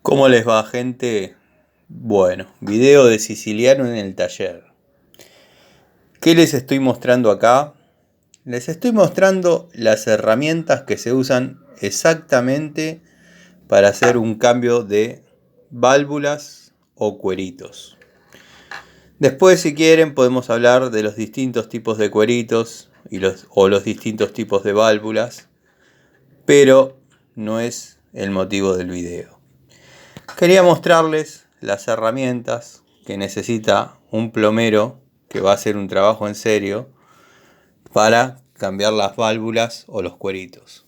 ¿Cómo les va, gente? Bueno, video de Siciliano en el taller. ¿Qué les estoy mostrando acá? Les estoy mostrando las herramientas que se usan exactamente para hacer un cambio de válvulas o cueritos. Después, si quieren, podemos hablar de los distintos tipos de cueritos o los distintos tipos de válvulas, pero no es el motivo del video. Quería mostrarles las herramientas que necesita un plomero que va a hacer un trabajo en serio para cambiar las válvulas o los cueritos.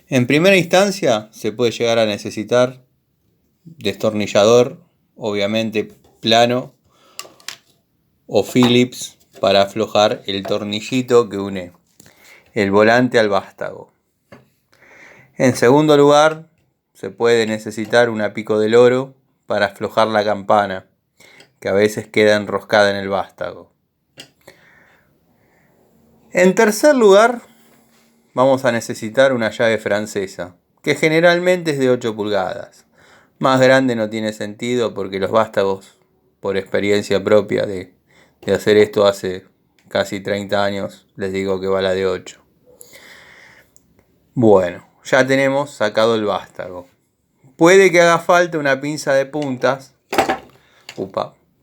En primera instancia se puede llegar a necesitar destornillador, obviamente plano, o Phillips para aflojar el tornillito que une el volante al vástago. En segundo lugar, se puede necesitar una pico de loro para aflojar la campana, que a veces queda enroscada en el vástago. En tercer lugar, vamos a necesitar una llave francesa, que generalmente es de 8 pulgadas. Más grande no tiene sentido porque los vástagos, por experiencia propia de hacer esto hace casi 30 años, les digo que va la de 8. Bueno, ya tenemos sacado el vástago. Puede que haga falta una pinza de puntas.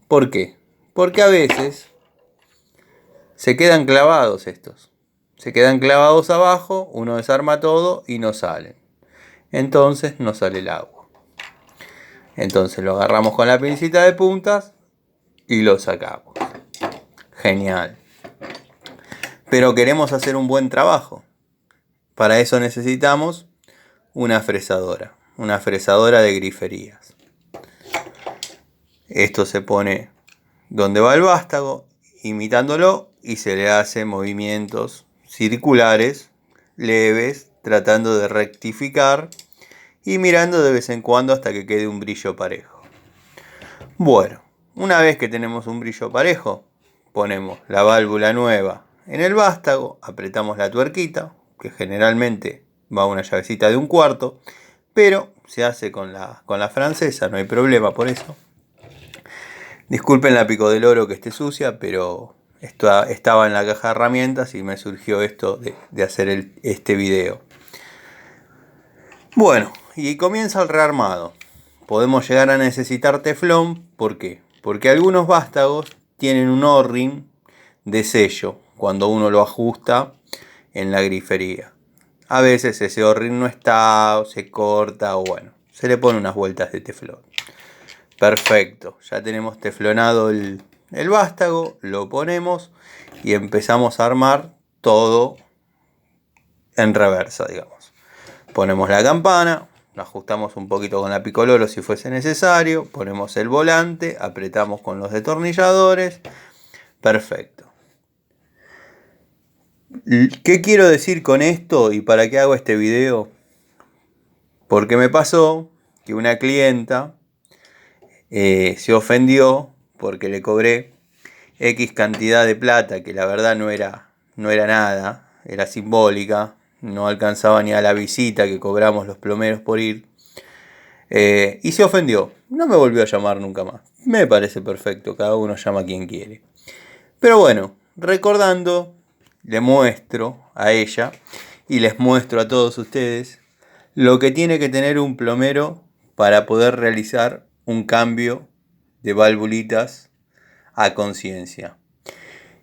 ¿Por qué? Porque a veces se quedan clavados estos. Se quedan clavados abajo, uno desarma todo y no salen. Entonces no sale el agua. Entonces lo agarramos con la pincita de puntas y lo sacamos. Genial. Pero queremos hacer un buen trabajo. Para eso necesitamos una fresadora de griferías. Esto se pone donde va el vástago, imitándolo, y se le hace movimientos circulares, leves, tratando de rectificar y mirando de vez en cuando hasta que quede un brillo parejo. Bueno, una vez que tenemos un brillo parejo, ponemos la válvula nueva en el vástago, apretamos la tuerquita, que generalmente va una llavecita de 1/4, pero se hace con la francesa, no hay problema por eso. Disculpen la pico del oro que esté sucia, pero estaba en la caja de herramientas y me surgió esto de hacer este video. Bueno, y comienza el rearmado. Podemos llegar a necesitar teflón. ¿Por qué? Porque algunos vástagos tienen un O-ring de sello cuando uno lo ajusta en la grifería. A veces ese O-ring no está, o se corta, o bueno, se le pone unas vueltas de teflón. Perfecto, ya tenemos teflonado el vástago, lo ponemos y empezamos a armar todo en reversa, digamos. Ponemos la campana, la ajustamos un poquito con la picoloro si fuese necesario, ponemos el volante, apretamos con los destornilladores, perfecto. ¿Qué quiero decir con esto y para qué hago este video? Porque me pasó que una clienta se ofendió porque le cobré X cantidad de plata, que la verdad no era nada, era simbólica, no alcanzaba ni a la visita que cobramos los plomeros por ir, y se ofendió. No me volvió a llamar nunca más. Me parece perfecto, cada uno llama a quien quiere. Pero bueno, recordando, le muestro a ella y les muestro a todos ustedes lo que tiene que tener un plomero para poder realizar un cambio de valvulitas a conciencia.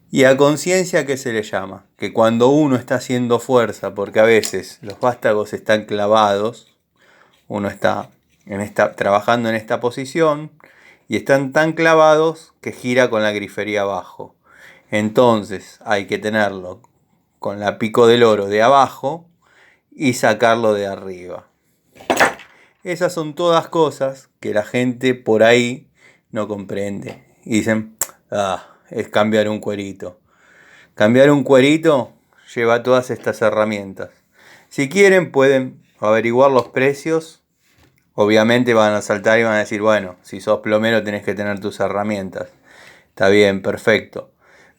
Y a conciencia, ¿qué se le llama? Que cuando uno está haciendo fuerza, porque a veces los vástagos están clavados, uno está trabajando en esta posición y están tan clavados que gira con la grifería abajo. Entonces hay que tenerlo con la pico del oro de abajo y sacarlo de arriba. Esas son todas cosas que la gente por ahí no comprende. Y dicen, es cambiar un cuerito. Cambiar un cuerito lleva todas estas herramientas. Si quieren pueden averiguar los precios. Obviamente van a saltar y van a decir, bueno, si sos plomero tenés que tener tus herramientas. Está bien, perfecto.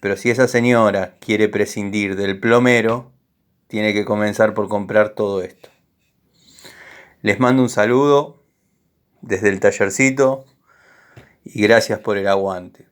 Pero si esa señora quiere prescindir del plomero, tiene que comenzar por comprar todo esto. Les mando un saludo. desde el tallercito y gracias por el aguante.